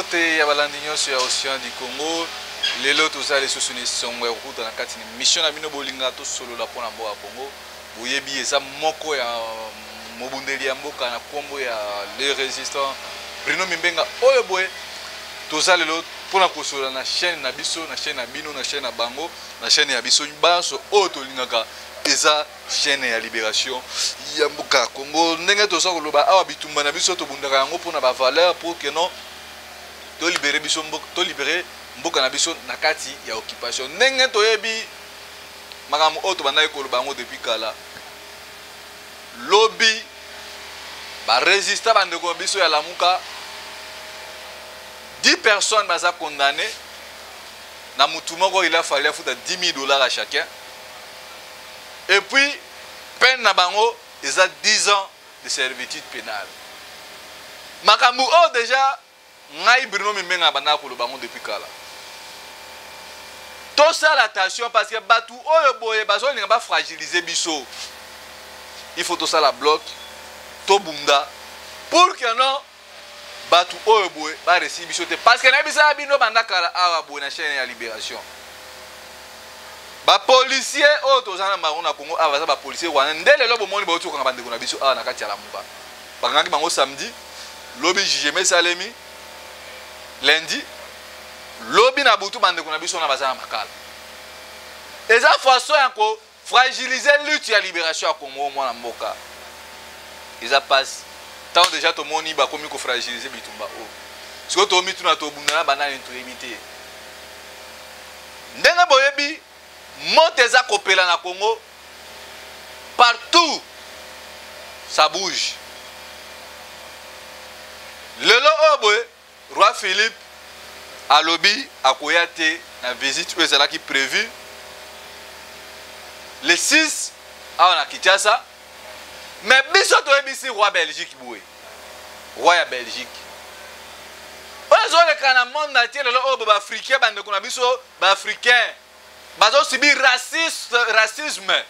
Mbote ya balandi nyonso ya Océan du Congo. Lelo tozali sous une songo ya route na kati mission na bino bolinga to solo la pona mboka Congo. Boyebi eza moko ya mobundeli ya mboka na kombo ya les résistants Bruno Mimbenga oyo boye tozali lelo pona kosola na chaîne na biso na chaîne na bino na chaîne na bango na chaîne ya biso baso oyo tolingaka eza chaîne ya libération ya mboka Congo ndenge toza koloba awa bitumba na biso tobundaka yango pona ba valeur pour que non to libérer biso mboka to libérer mboka na biso na kati ya occupation ndenge toyebi makambo oyo tobandaki koloba yango depuis kala lobby ba résista bandeko biso ya lamuka 10 personnes baza condamnées na mutu moko il a fallu foutre $10,000 à chacun et puis peine na bango eza 10 ans de servitude pénale makambo oyo déjà ngai Bruno Mimbenga banda koloba bango depuis kala tout ça l'attention parce que batu oyo boye bazo linga ba fragiliser biso il faut tout ça la bloc to bunda pour que non batu oyo boye ba recevoir biso te parce que na bisa bino banda kala awa boye na chaîne ya libération ba policier oyo tozana bango na Congo awa ba policier wana ndele lo bomoni ba otuka bandeko na biso awa na kati ya lamuka bangaki bango samedi lobi jijeme salemi lundi lobi na butu bandeko na biso na bazana makala eza façon ya ko fragiliser lutte ya libération ya Congo mwana mboka eza passe tant déjà to moni ba komi ko fragiliser bitumba o siko to mitu na to bundana banana to éviter ndenga boyebi moto eza kopela na Congo partout ça bouge lelo oboy roi Philippe a lobby a koyate na visite où ezala qui prévu le 6 à Kinshasa mais biso to ebisi roi Belgique boy roi ya Belgique ozo le kana monde entier le obo ba africain bande ko na biso ba africain bazo subir racisme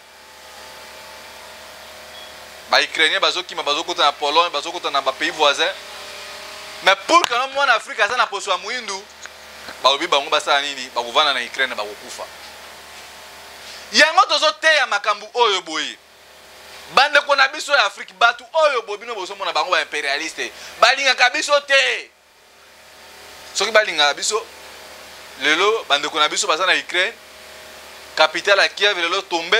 ba ukrainien bazo kima bazo kota na Pologne bazo kota na ba pays voisins mais pour que non mon Afrique ça na poso ya muindu ba obi bango basala nini ba kovana na Ukraine ba kokufa yango tozo te ya makambu oyo boye bande ko na biso ya Afrique batu oyo bobino boso mona bango ba impérialiste balinga ka biso te soki balinga biso lelo bande ko na biso basana na Ukraine capitale à Kiev lelo tombé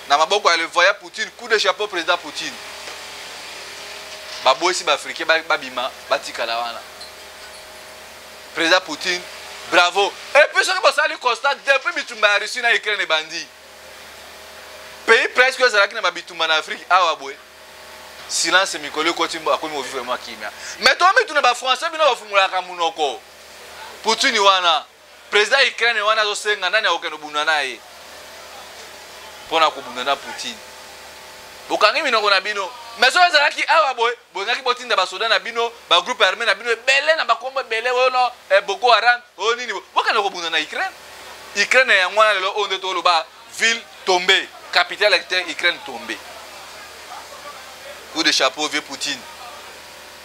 na maboko ya le voyant Poutine coup de chapeau président Poutine baboisi ba africain babima batikala wana président Poutine bravo et puis ce que ça lui constate depuis bitumba ya Russie na Ukraine bandi pays presque zalaki na babitumba na Afrique awa boy silence mikolo kotimbo akomi vivre vraiment kimia mais to mituna ba français bino bafungulaka munoko Poutine wana président Ukraine wana zo senga nani akokeno bunda naye pona ko bunda na Poutine bokangi minoko na bino mais so zalaki awa boy bongaki botinda ba soda na bino ba groupe armé na bino belé na ba kombo belé wono Boko Haram o nini bokana ko bunda na Ukraine ya ngwana lelo onde to loba ville tombée capitale acteur Ukraine tombée coup de chapeau vieux Poutine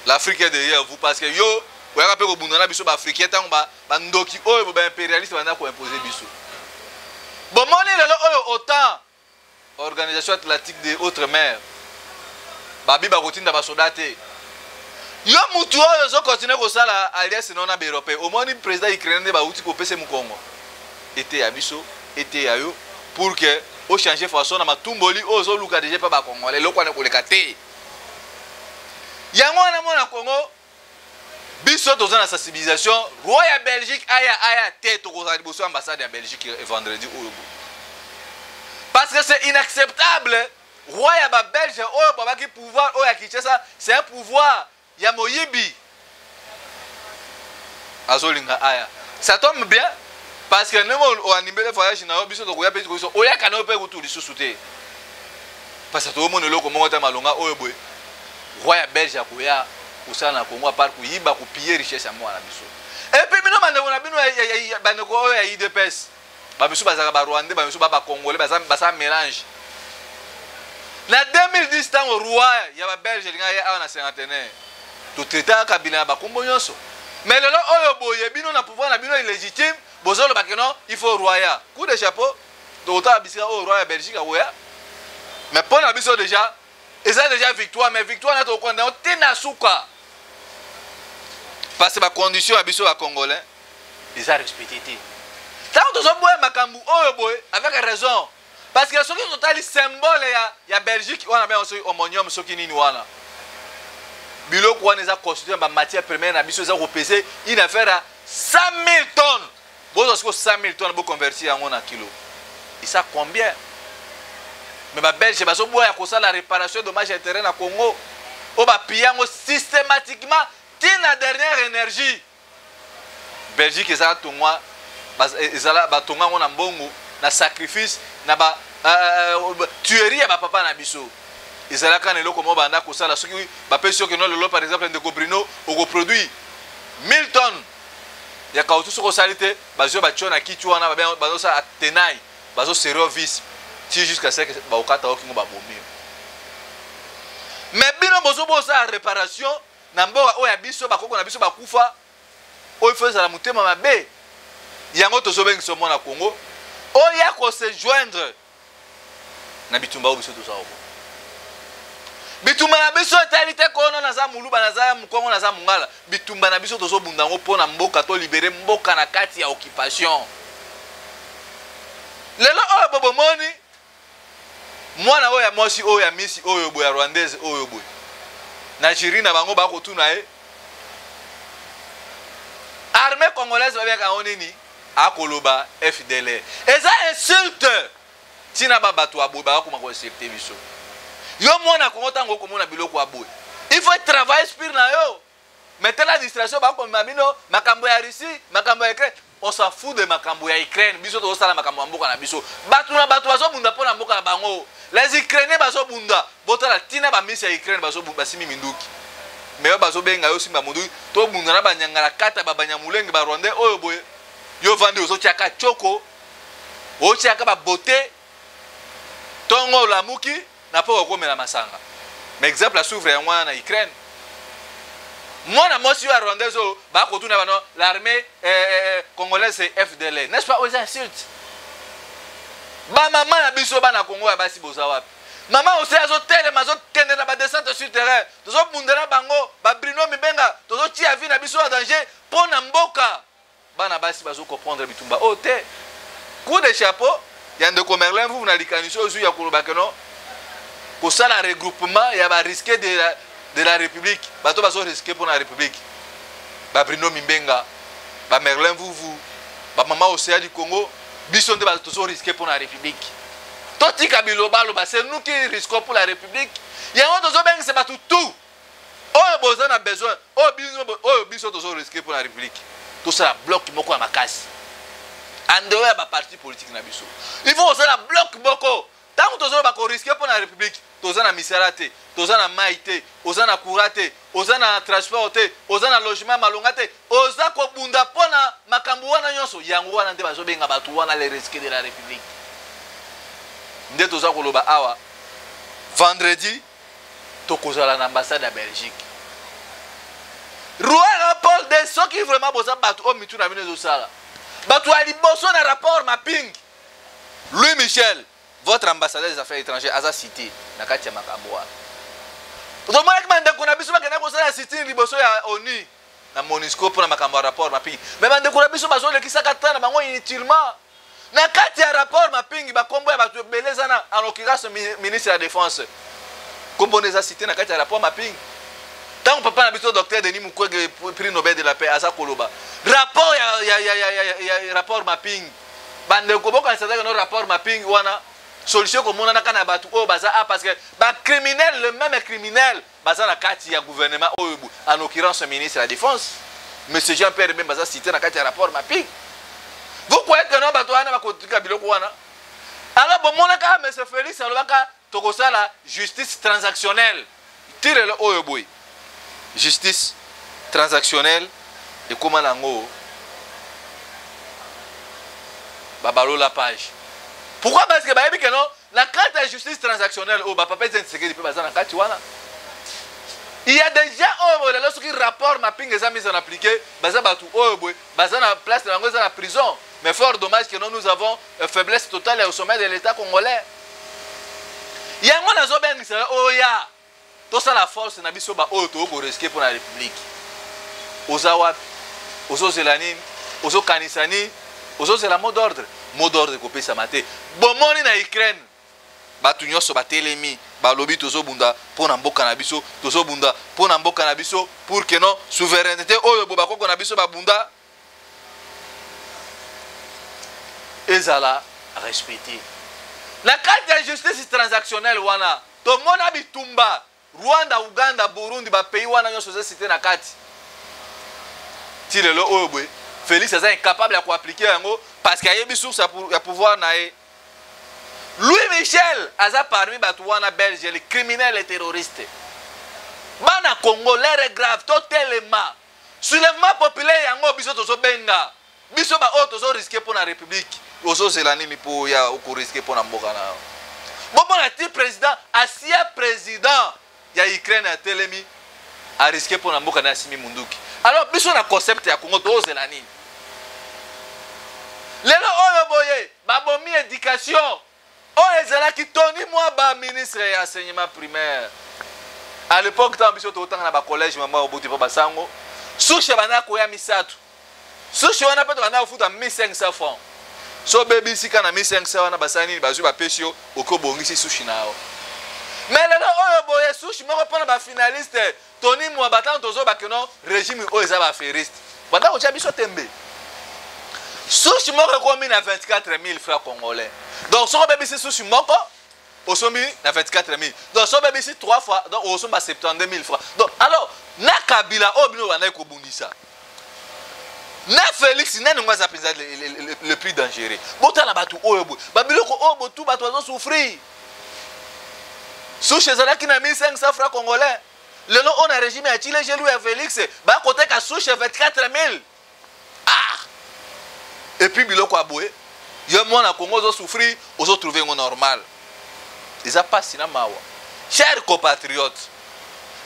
l'Afrique est derrière vous parce que yo oyaka pe ko bunda na biso ba africain tango ba ndoki oyo ba impérialiste bana ko imposer biso bon moni lelo oyo autant organisation atlantique des outre-mer babi ba kotinda ba soldate yo mutu oyo zo continuer ko sala alliance non na ba européen au moins président ukrainien ba uti ko pese mu Congo été ya biso été ya yo pour que o changer façon na matumboli ozo luka déjà pa ba congolais lokwa ne ko le kate yango na mona Congo biso toza na sensibilisation roi ya Belgique aya tête ko za liboso ambassade ya Belgique vendredi oyo parce que c'est inacceptable roi ya ba Belge oyo babaki pouvoir oyo ya Kinshasa c'est un pouvoir ya moyibi azolinga aya ça tombe bien parce que nemo o animele voyage na biso to koya pe ko oya kana pe kutu lisusu te parce que to mona loko moko ta malonga oyo boy roi ya Belge akoya usana na Congo par ku yiba ku piller richesse ya mwana biso et puis bino bandeko na bino ya bandeko oyo ya IDPS ba biso bazaka ba Rwandais ba biso ba Congolais basa mélange na 2010 tango roi ya ba Belge linga ya na 51 to traiter Kabila ba kombo nyonso Mais le lot oyo boye bino na pouvoir na bino illégitime bozolo bakeno il faut royal coup de chapeau d'autant abisika au royal Belgique oya mais pour na biso déjà et ça déjà victoire mais victoire na to condamné tina suka parce que ba condition à biso ba congolais ils a respecté tant to zo boye makambu oyo boye avec raison parce que soki totali symbole ya Belgique on a bien aussi homonium soki nini wana biloko wana eza constitué ba matière première na biso eza repesé une affaire à 100 000 tonnes bozo siko 100 000 tonnes bo convertir en na kilo et ça combien mais ba Belge baso boya ko ça la réparation dommage intérêt na Congo o ba piyango systématiquement tina dernière énergie Belgique eza tongwa ezala ba tonga ngona mbongo na sacrifice na ba tuerie ya ba papa na biso ezala kana eloko mo banda ko sala soki ba pesio que non le par exemple de Cobrino au produit 1000 tonnes ya kautu soko salite bazio ba chona kitu wana ba bazo sa tenai bazo service ti jusqu'à ce que ba okata okingo ba bomio mais bino bozo bosa réparation na mboka oya biso ba koko na biso ba kufa o ifeza la mutema mabe yango tozo bengi somo na Congo oya ko se joindre na bitumba biso to sawo bitumba na biso talité kono na za muluba na za mukongo na za mungala bitumba na biso tozo bunda ngo pona mboka to libérer mboka na kati ya occupation lelo oyo bobo moni mwana oyo ya mosi oyo ya misi oyo boya rwandaise oyo boy na jiri na bango ba ko tuna armée congolaise ba bien ka onini akoloba FDLR eza insulte tina ba bato aboy ba ko mako secteur biso yo mwana Congo tango ko mona biloko aboy il faut travailler spirit na yo mettre la distraction ba ko mabino makambo ya Russie makambo ya Ukraine on s'en fout de makambo ya Ukraine biso to sala makambo mboka na biso batu na batu bazo bunda pona mboka na bango les Ukrainiens bazo bunda botala tina ba misi ya Ukraine bazo basimi minduki mais yo bazo benga yo simba mundu to bunda na banyangala kata ba banyamulenge ba Rwanda oyo boye yo vandi ozo tiaka choko o tiaka ba beauté tongo la muki na po ko mela masanga mais exemple la souvre ya mwana na Ukraine mwana mosi ya Rwanda zo ba ko tuna bano l'armée congolaise c'est FDLR n'est-ce pas aux insultes ba maman na biso ba na Congo ya basi boza wapi maman aussi azo tele mazo kende na ba descente sur terrain tozo bundela bango ba Bruno Mibenga tozo tia vie na biso en danger pona mboka bana basi bazo comprendre bitumba ote coup de chapeau ya ndeko Merlin vous na likanisho ozu ya koloba keno ko sala regroupement ya ba risquer de la République bato bazo risquer pour la République ba Bruno Mibenga ba Merlin vous ba maman Océa du Congo biso nde bato tozo risquer pour la République toti kabilo balo ba c'est nous qui risquons pour la République yango tozo benga c'est bato tout oyo boza na besoin oyo biso tozo risquer pour la République tout ça bloc moko ya makasi en dehors ya ba parti politique na biso il faut ça la bloc moko tant que tozo ba ko risquer pour la République toza na misala te toza na mai te oza na courant te oza na transport te oza na logement malonga te oza ko bunda pona makambo wana nyonso yango wana nde bazo benga batu wana les risques de la République nde toza ko loba awa vendredi tokozala na ambassade ya Belgique Roi rapport de ceux qui vraiment boza batu o mitu na bino zo sala batu ali boso na rapport mapping Louis Michel votre ambassadeur des affaires étrangères aza cité na kati ya makambo wana otomona kama ndeko na biso bakena kosala cité liboso ya ONU na MONUSCO pour na makambo ya rapport mapping mais bandeko na biso bazolekisaka ta na bango inutilement na kati ya rapport mapping bakombo ya bato beleza na en l'occurrence ministre de la défense kombo neza cité na kati ya rapport mapping tant papa na biso docteur Denis Mukwege prix Nobel de la paix aza koloba rapport ya rapport mapping bandeko boka nsa no rapport mapping wana solution comme on a kana batu o baza parce que ba criminel le même criminel baza na kati ya gouvernement en l'occurrence ministre de la défense monsieur Jean-Pierre même baza cité na kati ya rapport mapping vous croyez que non batu wana ba kotika biloko wana alors bon monaka monsieur Félix alobaka tokosala justice transactionnelle tire le oyo boy justice transactionnelle et comment nango babalo la page. Pourquoi? Parce que bah, non, la carte de justice transactionnelle, oh, bah, papa, c'est un secret, il peut baser la carte, voilà. Il y a des gens, lorsqu'ils rapportent ma ping mis en appliqué, baza batu oboy, baza na place de la prison. Mais fort dommage que nous avons une faiblesse totale au sommet de l'État congolais. Il y a un monde qui dit oh ya, tout ça la force na biso ba auto ko risquer pour la République. Ozawa, ozo zelani, ozo kanisani, ozo c'est la mot d'ordre ko pesa maté. Bomoni na Ukraine. Batu nyonso batelemi balobi tozo bunda pona mboka na biso tozo bunda pona mboka na biso pour que non souveraineté oyo boba koko na biso babunda ezala respecté la carte de justice transactionnelle wana to mona bitumba Rwanda Uganda Burundi ba pays wana nyonso ze cité na kati ti lelo oyo boy Félix est incapable à appliquer yango parce qu'il y a des sources à pouvoir naé. Louis Michel aza parmi Batouana Belge, les criminels et terroristes. Bana Congo, l'air est grave, totalement. Soulèvement populaire, yango biso tozo benga. Biso ba tozo risqué pour la République. Ozo c'est l'année pour ya oko risqué pour la mboka na. Bon na ti président, asia président ya Ukraine à Telemi a risqué pour la mboka na Simi Munduki. Alors biso na concept ya Congo to c'est l'année. Lelo oyo boye, babomi éducation. Oh, ezala ki toni moi ba ministre ya enseignement primaire. À l'époque tant biso to tanga na ba collège mama obuti pa basango. Sushi bana ko ya misatu. Sushi wana pe to bana ofuta 1500 francs. So baby sika na 1500 wana basani bazu ba pesio okobongisi sushi nao. Mais lelo oyo boye sushi moko pona ba finaliste toni moi batant tozo ba keno régime o eza ba feriste. Banda ko cha biso tembe. Sushi moko komi na 24 000 francs congolais. Donc, si on a ici sous moko, au sommet, na 24 000. Donc, si on a ici 3 fois, donc au sommet, 72 000 francs. Donc, alors, na Kabila, oh, bien, on a ça. Na Félix, na nous le plus dangereux. Bon, tu as la batou, oh, Babilo, oh, tout, batou, on souffrir. Sous chez Zala qui n'a mis 500 francs congolais. Le nom, on a régime à Chile, j'ai loué à Félix. Bah, côté qu'à sous chez 24 000. Ah! Et puis, Bilo, quoi, boué. Yo moi na Congo zo souffrir, ozo trouver un normal. Ils a pas sina mawa. Chers compatriotes,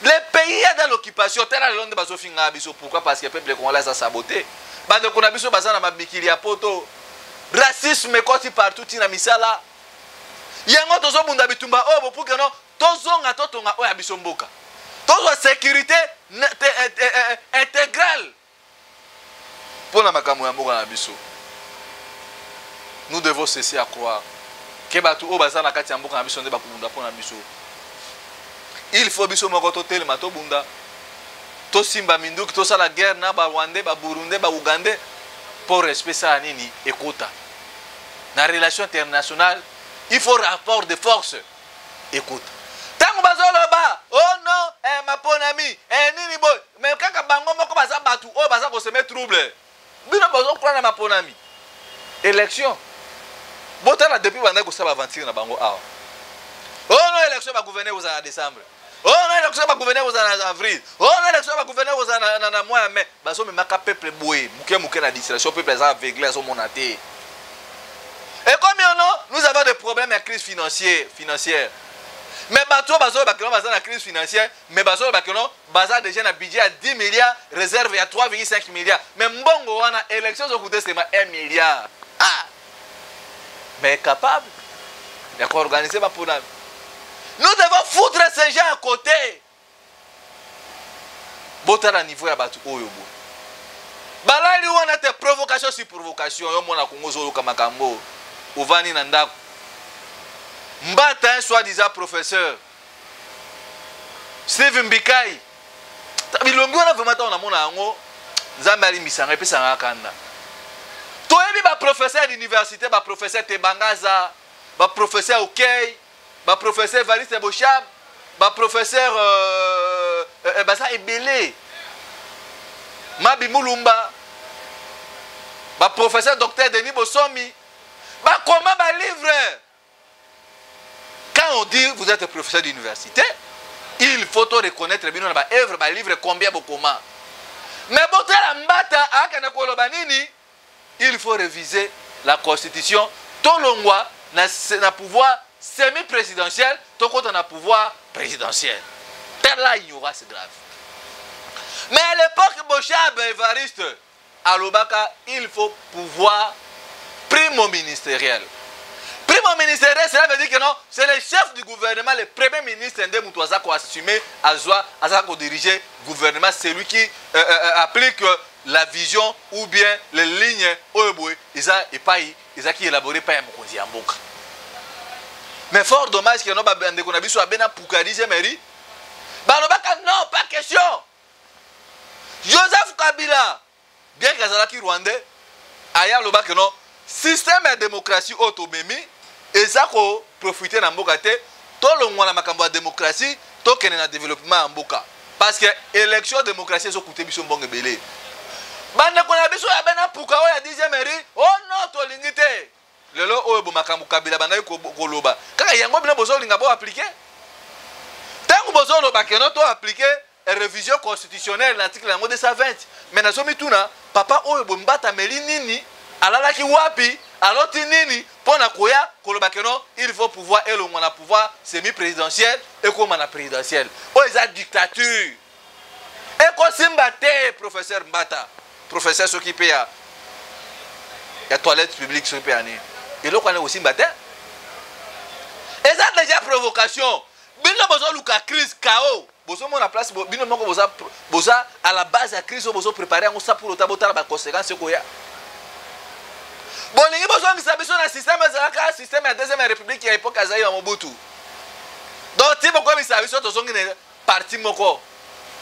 les pays dans l'occupation, tel le long de bazo finga biso pourquoi parce que le peuple congolais a saboté. Bande kona biso bazana mabikili ya poto. Racisme koti partout tina misala. Yango tozo bunda bitumba obo pour que non tozonga totonga oya biso mboka. Tozo sécurité intégrale. Pour la makambo ya mboka na biso. Nous devons cesser à croire que il faut biso moko totel mato bunda to simba minduki to sala guerre na ba Rwandais ba Burundais ba Ougandais pour respect ça nini écoute na relation internationale il faut rapport de force écoute tango bazolo ba oh non ma ponami nini boy mais kaka bango moko baza batu o baza ko se mettre trouble bino bazo prendre ma ponami élection. Bon, depuis que vous avez aventure dans Bango. Oh non, l'élection va gouverner en décembre. Oh non, l'élection va gouverner en avril. Oh non, l'élection va gouverner en mois de mai. Parce que le peuple est boué. La distraction, le peuple est aveuglé à son monaté. Et comme nous avons des problèmes de crise financière. Mais bateau, la crise financière. Mais bateau, déjà un budget à 10 milliards, réserve à 3,5 milliards. Mais Mbongo, l'élection va coûter seulement 1 milliard. Ah! Mais capable d'organiser ma ponami. Nous devons foutre ces gens à côté. Botal à niveau ya batu oyobo. Balali wana te provocation sur provocation. Yo mona Congo zolo kamakambo. Ovani nanda. Mbata un soi-disant professeur. Steven Bikai. Bilombi wana vraiment on a mona ngo. Nzambali misanga pe sanga kanda. Toyebi ba professeur d'université, ba professeur Tebangaza, ba professeur Okey, ba professeur Valiste Bochab, ba professeur Basa Ebele, Mabi Mulumba, ba professeur docteur Denis Bossomi, ba comment ba livre. Quand on dit vous êtes professeur d'université, il faut reconnaître bien ba œuvre, ba livre combien beaucoup comment. Mais bon la mbata akana koloba nini? Il faut réviser la constitution. Tout le monde a pouvoir semi-présidentiel, tout le monde a pouvoir présidentiel. telle ignorance c'est grave. Mais à l'époque, Bochab Evariste, à l'Obaka, il faut pouvoir primo-ministériel. Primo-ministériel, cela veut dire que non, c'est le chef du gouvernement, le premier ministre Ndé Moutouaza qui a assumé à diriger le gouvernement. C'est lui qui applique la vision ou bien les lignes qui élaboré par Mokonzi Amboka. Mais fort dommage que non, on a vu sur Bena Poukadi, Meri. Non, pas question. Joseph Kabila, bien que Rwandais, aya loba que non, système de démocratie automémie, et ça ko profiter na mboka te, to lo ngwana makambo ya démocratie, to kene na développement en mboka. Parce que élection démocratie so coûter biso mbonge belé. Bande ko na biso ya bena puka o ya 10e mairie, oh non to lingité. Lelo o bo makambo Kabila bana ko loba. Kaka yango bina bozo linga bo appliquer. Tango bozo loba que non to appliquer révision constitutionnelle l'article 220. Mais na somi tuna papa oyo bo mbata meli nini alalaki wapi aloti nini pona koya koloba que non il faut pouvoir et on a pouvoir semi-présidentiel et comme na présidentiel. O eza dictature. Et ko simbate professeur Mbata, professeur s'occuper ya toilette publique s'occuper ani. Et là on est aussi mbate. Et ça déjà provocation. Bino bozo luka crise chaos. Bozo mon la place bino moko boza à la base de la crise bozo préparer on ça pour le tabota la conséquence ko ya. Bon lingi bozo ngisa biso na système ezaka système ya deuxième république ya époque azayi ya Mobutu. Donc ti boko mi service to zongi ne parti moko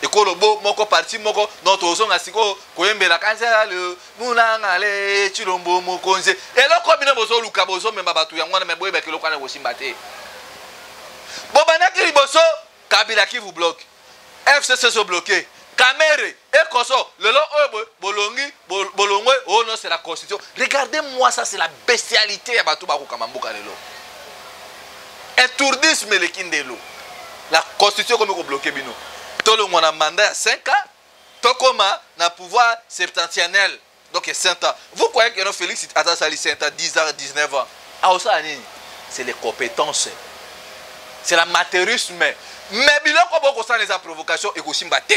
ekolo bo moko parti moko non to zonga siko koyembela kansela le munanga le chilombo mokonze eloko bino bozo luka bozo memba batu ya ngwana meboye bakelo kana bosimba te. Bobanaki liboso Kabila qui vous bloque. FCC se bloqué. Kamere et Koso, le long bolongi bolongwe oh non c'est la constitution. Regardez-moi ça c'est la bestialité ya batu bako kamamboka lelo. Étourdisme le kindelo. La constitution comme ko bloqué bino. Tolo mona mandat à 5 ans, tokoma na pouvoir septentrionnel. Donc 5 ans. Vous croyez que non Félix attend ça 5 ans, 10 ans, 19 ans. Ah ça c'est les compétences. C'est la matérialisme. Mais biloko boko sans les provocations et kosimba te.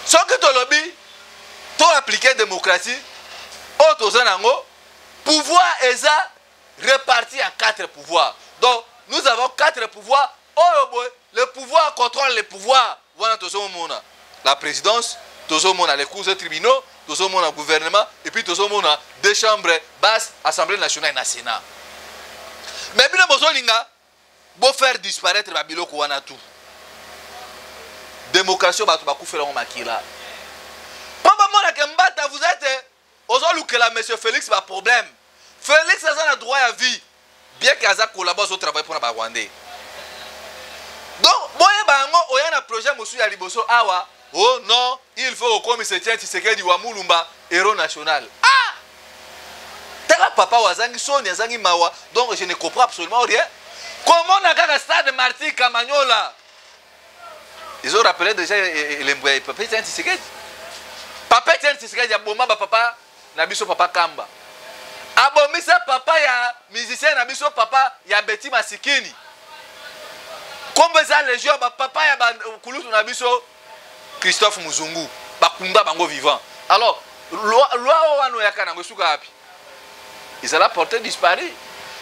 Ce que tu lobby, tu appliquer démocratie, pouvoir est réparti en 4 pouvoirs. Donc, nous avons 4 pouvoirs. Le pouvoir contrôle les pouvoirs. La présidence, les cours de tribunaux, le gouvernement, et puis 2 chambres basses, Assemblée nationale et Sénat. Mais bien, pour faire disparaître la biloko wana tout. Démocratie ba tout faire en makila. Papa mona que Mbata vous êtes aujourd'hui que la monsieur Félix va problème. Félix a un droit à vie bien qu'il a collaboré au travail pour la Rwandais. Donc boye bango oyana projet mosu ya liboso awa oh non il faut au commissaire Tshisekedi wa Mulumba héros national. Ah! Tela papa wazangi soni azangi mawa donc je ne comprends absolument rien. Comment on a gagné le stade de Marty Kamagnola? Ils ont rappelé déjà les Papa Tshisekedi. Papa Tshisekedi a bomba papa Nabiso papa Kamba. Abomisa papa ya musicien Nabiso papa ya Betty Masikini. Comme ça les gens papa ya Kulutu Nabiso Christophe Muzungu. Bakunda bango vivant. Alors loi wano ya kana ngosuka api. Ils allaient porter disparu.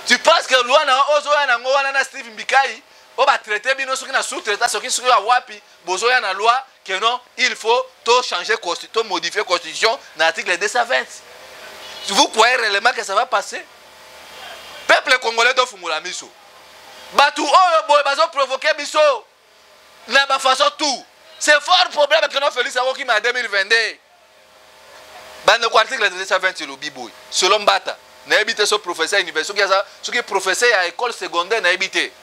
Tu penses que loi na ozo ya na ngwana na Steve Mbikai on va traiter bien ce qui na sous-traiter ce qui sur la wapi bozo ya na loi que non il faut tout changer constitution modifier constitution dans l'article 220. Vous croyez réellement que ça va passer? Peuple congolais doit fumula miso. Batu oyo boy bazo provoquer biso na ba façon tout. C'est fort problème que non Félix Awoki en 2022. Bande ko article 220 le biboy. Selon Mbata n'a habité ce professeur universitaire ce qui est professeur à école secondaire n'a habité.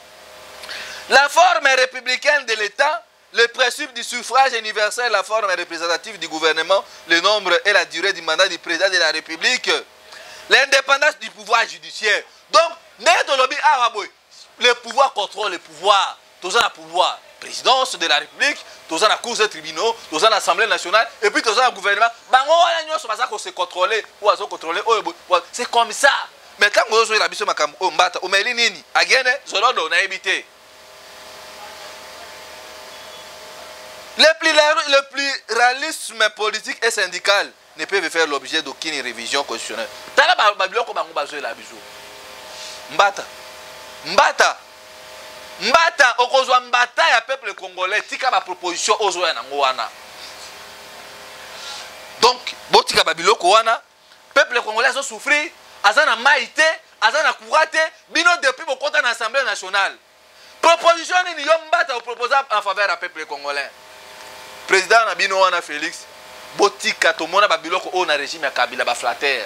La forme républicaine de l'État, le principe du suffrage universel, la forme représentative du gouvernement, le nombre et la durée du mandat du président de la République, l'indépendance du pouvoir judiciaire. Donc, le pouvoir contrôle le pouvoir. Tous en pouvoir. Présidence de la République, tous en la Cour des tribunaux, tous en l'Assemblée nationale, et puis tous en le gouvernement. C'est comme ça. Mais quand vous avez la mission, vous avez évité. Le pluralisme politique et syndical ne peuvent faire l'objet d'aucune révision constitutionnelle. Tala babiloko bango bazo la biso. Mbata. Mbata. Mbata okozwa mbata ya peuple congolais tika ba proposition ozo ya nango wana. Donc botika babiloko wana peuple congolais zo souffrir, azana maïté, azana courate, bino depuis bo konta na Assemblée nationale. Proposition ni yo mbata o proposer en faveur du peuple congolais. Président Nabino wana Félix botika tomona babiloko o na régime ya Kabila ba flatter.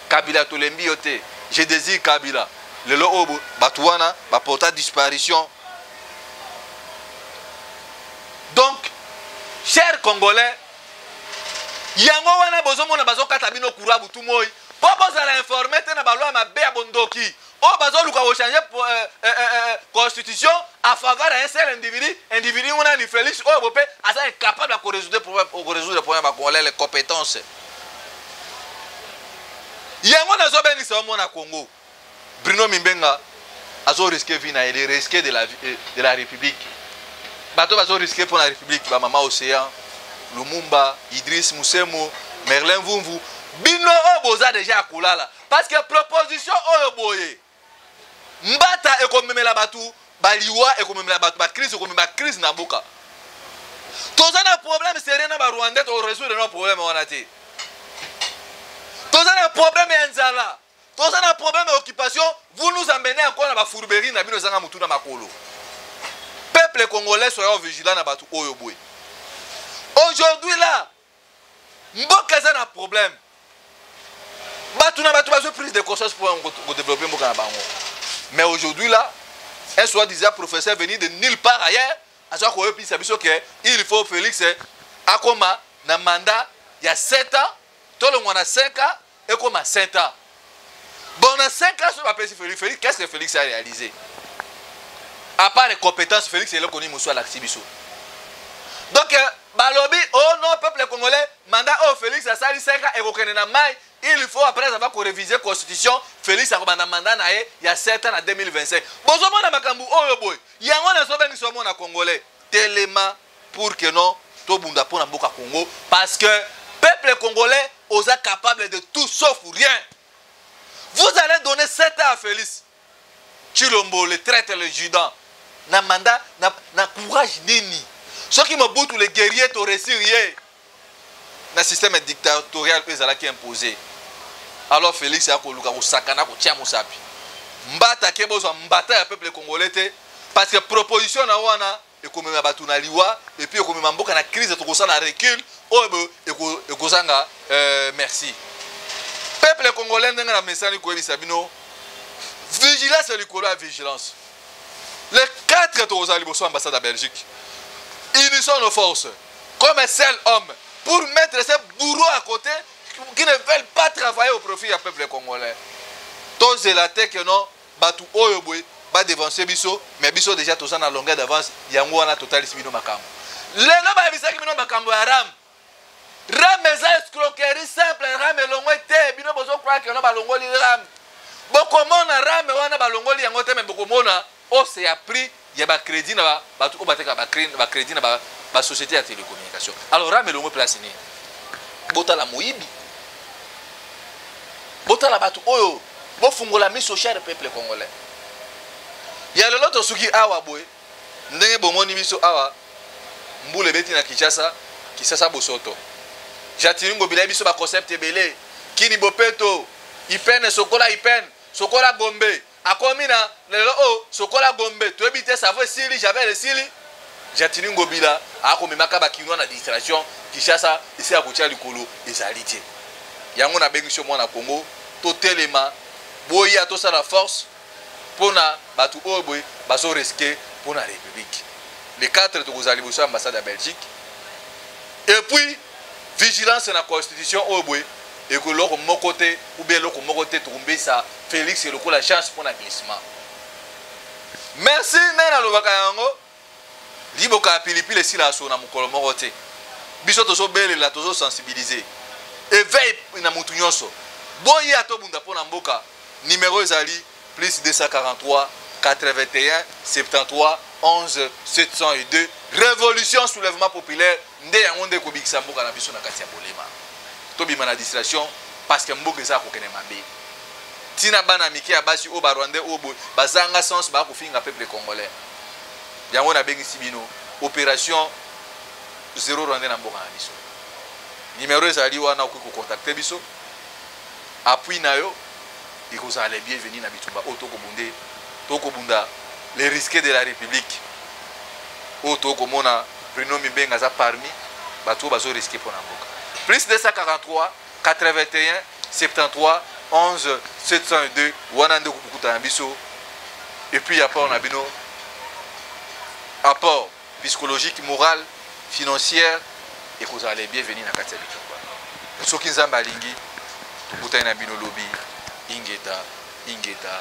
Kabila tolembi yote. Je désire Kabila. Lelo obo batouana ba porta disparition. Donc chers Congolais, yango wana bozomona bazokata bino kurabu tumoyi. Po bozala informer te na balwa mabe ya bondoki. O bazo luka ko changer constitution en faveur d'un seul individu on a ni Félix Obope asa incapable de résoudre le problème ba Congolais les compétences. Yango nazo beni sa mona Congo. Bruno Mimbenga azo risquer vie na il risquer de la République. Bato bazo risquer pour la République ba Mama Océan, Lumumba, Idriss Moussemo, Merlin Vumvu. Bino oboza déjà kulala parce que proposition oyoboye mbata ekomemela batu baliwa ekomemela batu ba crise na boka. Toza na problème sérieux na ba Rwanda to résoudre nos problèmes wana te. Toza na problème ya nzala. Toza na problème d'occupation, vous nous emmenez encore na ba fourberie na bino zanga mutu na makolo. Peuple congolais soyons vigilants na batu oyoboye. Aujourd'hui là mboka za na problème. Batu na batu bazo prise de conscience pour développer mboka na bango. Mais aujourd'hui là, un soi-disant professeur venu de nulle part ailleurs, il faut Félix Akoma na mandat il y a 7 ans, tout le monde a 5 ans et comme 7 ans. Bon, on a 5 ans sur la Félix. Félix, qu'est-ce que Félix a réalisé? À part les compétences, Félix est là qu'on y moussa l'actibiso. Donc, balobi, oh non, peuple congolais, mandat oh Félix a sali 5 ans et qu'on na mai. Il faut après avoir révisé la constitution, Félix a un mandat il y a 7 ans en 2025. Bonjour na makambu oyo boy. Yango na sobe ni somo na congolais. Tellement pour que non to bunda pona boka Congo parce que peuple congolais osa capable de tout sauf rien. Vous allez donner 7 ans à Félix. Chilombo le traite le judan. Na mandat na courage nini. Ceux qui me boutent les guerriers to réussir. Na système dictatorial ezala qui imposé. Alors Félix a koluka ko sakana ko tia musapi. Mbata kebozo mbata ya peuple congolais parce que proposition na wana ekomema batu na liwa et puis ekomema mboka na crise to kosala recul oyo ekozanga merci. Peuple congolais ndenga na mesani ko ebisa bino vigilance likolo ya vigilance. Les 4 to kozali boso ambassade à Belgique. Unissons nos forces comme un seul homme pour mettre ces bourreaux à côté qui ne veulent pas travailler au profit du peuple congolais. Tous les latés que non, batu oyoboy, ba devancer biso, mais biso déjà tous en longueur d'avance, yango wana total sibino makambo. Lelo ba bisaki bino makambo ya ram. Ram eza escroquerie simple, ram elongo te, bino bozo croire que non ba longoli ram. Bokomona ram wana ba longoli yango te mais bokomona o c'est a prix ya ba crédit na batu o bateka ba crédit na ba société de télécommunication. Alors ram elongo place ni. Botala moyibi. Botala batu oyo bo fungola miso cher peuple congolais. Ya lelo to suki awa boy. Ndenge bomoni miso awa mbule beti na Kinshasa bosoto. Jatini ngobila biso ba concept ebele. Kini bopeto, ipene sokola Gombe. Akomina lelo o sokola Gombe. To ebite savo sili j'avais le sili. Jatini ngobila akomemaka ba kinwa na distraction Kinshasa isi akutia likolo ezalite. Yango na bengisho mwana Congo to telema boya to sa la force pona batu oboy baso risquer pour la République. Les 4 to kozali boso ambassade à Belgique. Et puis vigilance na constitution oboy et que loko mokote ou bien loko mokote tomber ça Félix et loko la chance pour la glissement. Merci nana lobaka yango. Liboka pilipile sila so na mukolo mokote. Biso tozo bele la tozo sensibiliser. Éveil na mutu nyonso. Boya to bunda pona mboka. Numéro ezali plus 243 81 73 11 702 révolution soulèvement populaire nde yango nde kobikisa mboka na biso na kati ya bolema tobima na distraction parce que mboka eza kokende mabe tina bana mike ya basi o barwandais o bazanga sens ba kofinga peuple congolais yango na bengisi bino opération zéro rwandais na mboka na biso numéro ezali wana okoki kocontacte biso appui na yo ikozala bienvenu na bitumba o tokobunda les risques de la République o tokomona Bruno Mimbenga za parmi bato bazo risquer pour na mboka plus 243 81 73 11 702 wana nde kukuta na biso et puis apport na bino apport psychologique moral financière et kozala bienvenu na kati ya bitumba soki nzambe alingi tokutani na bino lobi ingeta